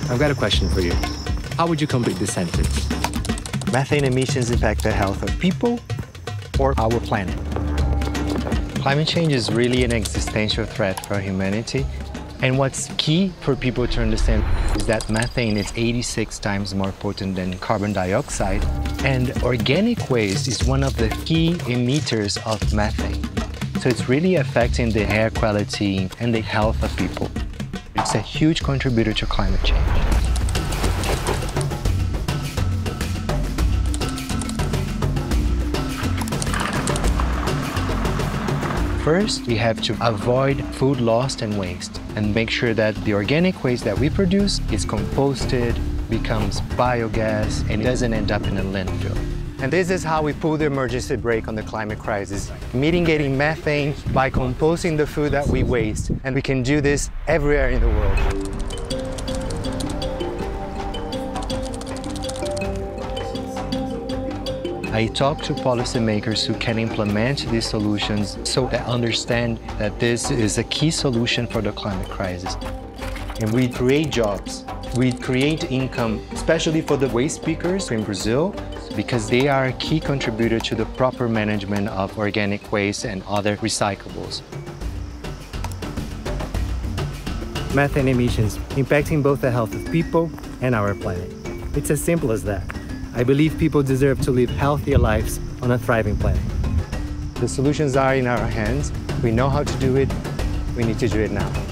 I've got a question for you. How would you complete this sentence? Methane emissions impact the health of people or our planet. Climate change is really an existential threat for humanity. And what's key for people to understand is that methane is 86 times more potent than carbon dioxide. And organic waste is one of the key emitters of methane. So it's really affecting the air quality and the health of people. It's a huge contributor to climate change. First, we have to avoid food loss and waste and make sure that the organic waste that we produce is composted, becomes biogas, and doesn't end up in a landfill. And this is how we pull the emergency brake on the climate crisis, mitigating methane by composting the food that we waste. And we can do this everywhere in the world. I talk to policymakers who can implement these solutions so they understand that this is a key solution for the climate crisis. And we create jobs, we create income, especially for the waste pickers in Brazil, because they are a key contributor to the proper management of organic waste and other recyclables. Methane emissions impacting both the health of people and our planet. It's as simple as that. I believe people deserve to live healthier lives on a thriving planet. The solutions are in our hands. We know how to do it. We need to do it now.